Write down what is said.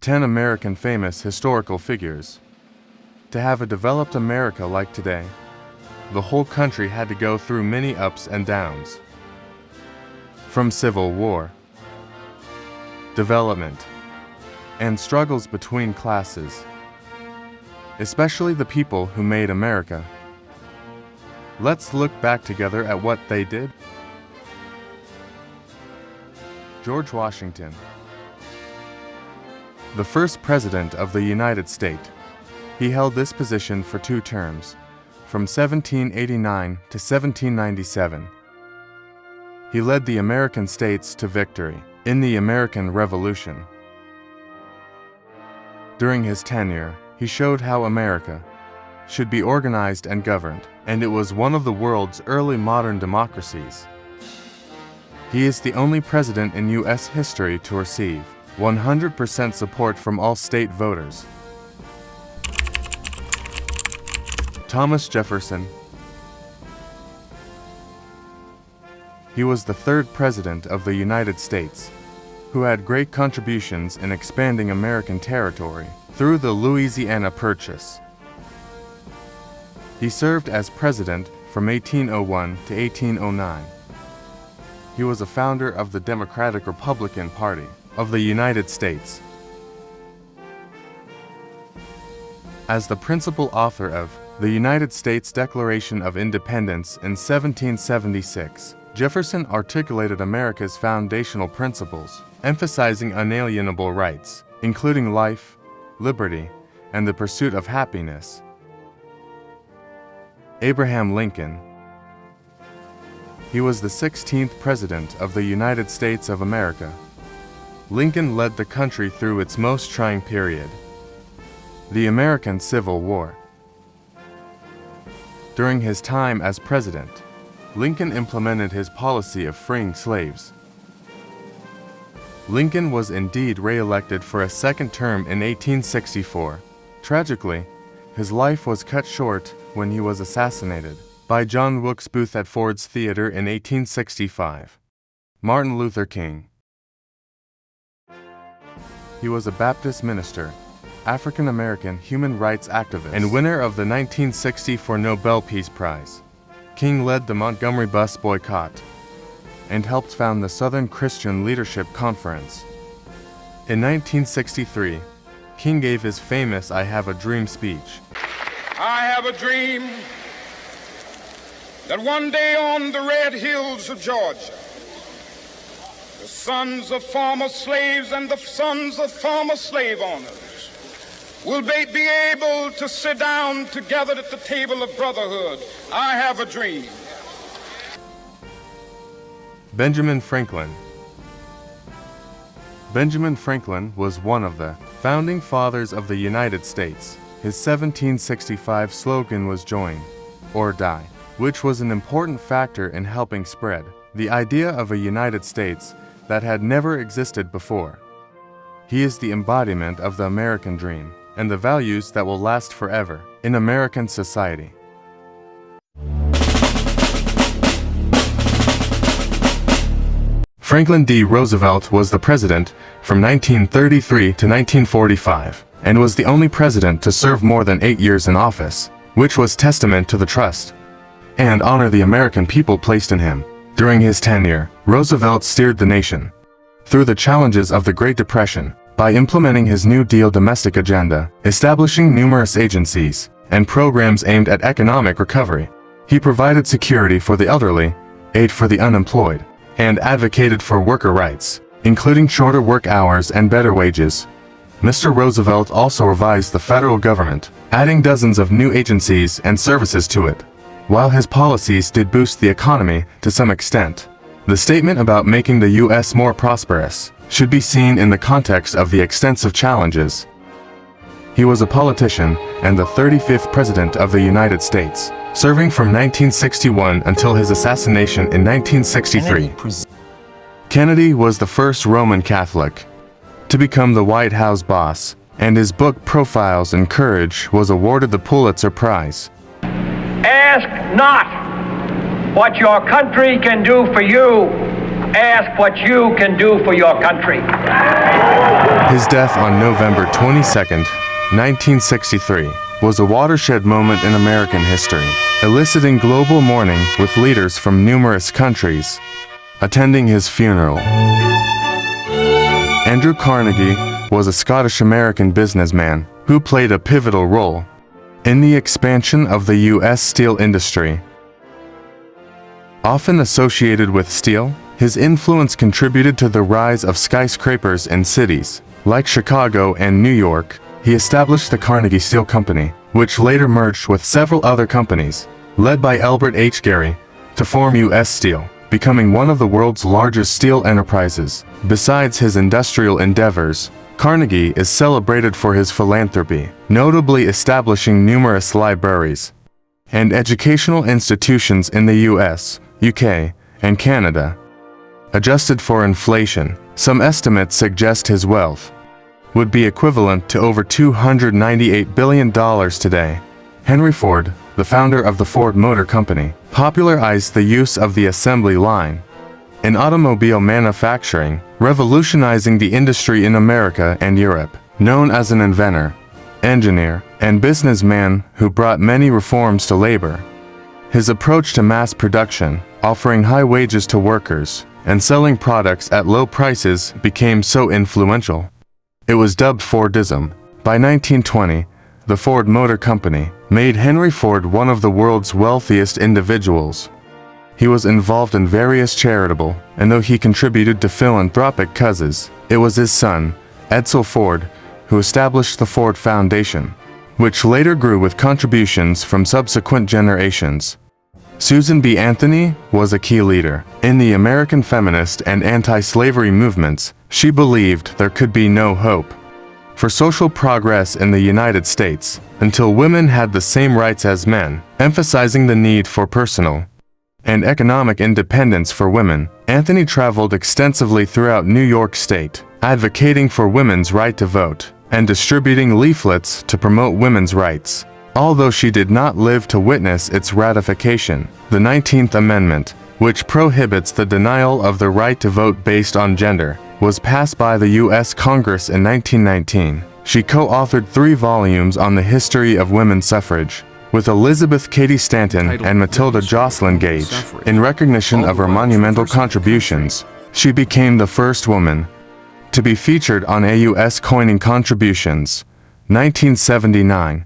Ten American famous historical figures. To have a developed America like today, the whole country had to go through many ups and downs. From civil war, development, and struggles between classes, especially the people who made America. Let's look back together at what they did. George Washington, the first President of the United States. He held this position for 2 terms, from 1789 to 1797. He led the American states to victory in the American Revolution. During his tenure, he showed how America should be organized and governed, and it was one of the world's early modern democracies. He is the only president in U.S. history to receive 100% support from all state voters. Thomas Jefferson. He was the 3rd President of the United States, who had great contributions in expanding American territory through the Louisiana Purchase. He served as President from 1801 to 1809. He was a founder of the Democratic Republican Party of the United States. As the principal author of the United States Declaration of Independence in 1776, Jefferson articulated America's foundational principles, emphasizing unalienable rights, including life, liberty, and the pursuit of happiness. Abraham Lincoln. He was the 16th President of the United States of America. Lincoln led the country through its most trying period, the American Civil War. During his time as president, Lincoln implemented his policy of freeing slaves. Lincoln was indeed re-elected for a 2nd term in 1864. Tragically, his life was cut short when he was assassinated by John Wilkes Booth at Ford's Theater in 1865. Martin Luther King. He was a Baptist minister, African-American human rights activist, and winner of the 1964 Nobel Peace Prize. King led the Montgomery bus boycott and helped found the Southern Christian Leadership Conference. In 1963, King gave his famous "I Have a Dream" speech. I have a dream that one day on the red hills of Georgia, the sons of former slaves and the sons of former slave owners will be able to sit down together at the table of brotherhood. I have a dream. Benjamin Franklin. Benjamin Franklin was one of the founding fathers of the United States. His 1765 slogan was "Join or Die," which was an important factor in helping spread the idea of a United States that had never existed before. He is the embodiment of the American dream and the values that will last forever in American society. Franklin D. Roosevelt was the president from 1933 to 1945 and was the only president to serve more than 8 years in office, which was testament to the trust and honor the American people placed in him. During his tenure, Roosevelt steered the nation through the challenges of the Great Depression by implementing his New Deal domestic agenda, establishing numerous agencies and programs aimed at economic recovery. He provided security for the elderly, aid for the unemployed, and advocated for worker rights, including shorter work hours and better wages. Mr. Roosevelt also revised the federal government, adding dozens of new agencies and services to it. While his policies did boost the economy to some extent, the statement about making the U.S. more prosperous should be seen in the context of the extensive challenges. He was a politician and the 35th President of the United States, serving from 1961 until his assassination in 1963. Kennedy was the first Roman Catholic. to become the White House boss, and his book Profiles in Courage was awarded the Pulitzer Prize. Ask not what your country can do for you. Ask what you can do for your country. His death on November 22, 1963, was a watershed moment in American history, eliciting global mourning with leaders from numerous countries attending his funeral. Andrew Carnegie was a Scottish-American businessman who played a pivotal role in the expansion of the U.S. steel industry. Often associated with steel, his influence contributed to the rise of skyscrapers in cities like Chicago and New York. He established the Carnegie Steel Company, which later merged with several other companies, led by Elbert H. Gary, to form U.S. Steel, becoming one of the world's largest steel enterprises. Besides his industrial endeavors, Carnegie is celebrated for his philanthropy, notably establishing numerous libraries and educational institutions in the U.S., UK, and Canada. Adjusted for inflation, some estimates suggest his wealth would be equivalent to over $298 billion today. Henry Ford, the founder of the Ford Motor Company, popularized the use of the assembly line in automobile manufacturing, revolutionizing the industry in America and Europe. Known as an inventor, engineer, and businessman who brought many reforms to labor, his approach to mass production, offering high wages to workers, and selling products at low prices became so influential. It was dubbed Fordism. By 1920, the Ford Motor Company made Henry Ford one of the world's wealthiest individuals. He was involved in various charitable, and though he contributed to philanthropic causes, it was his son, Edsel Ford, who established the Ford Foundation, which later grew with contributions from subsequent generations. Susan B. Anthony was a key leader in the American feminist and anti-slavery movements. She believed there could be no hope for social progress in the United States until women had the same rights as men, emphasizing the need for personal and economic independence for women. Anthony traveled extensively throughout New York State, advocating for women's right to vote and distributing leaflets to promote women's rights. Although she did not live to witness its ratification, the 19th Amendment, which prohibits the denial of the right to vote based on gender, was passed by the U.S. Congress in 1919. She co-authored 3 volumes on the history of women's suffrage, with Elizabeth Cady Stanton and Matilda Joslyn Gage. In recognition of her monumental contributions, she became the first woman to be featured on AUS Coining Contributions, 1979.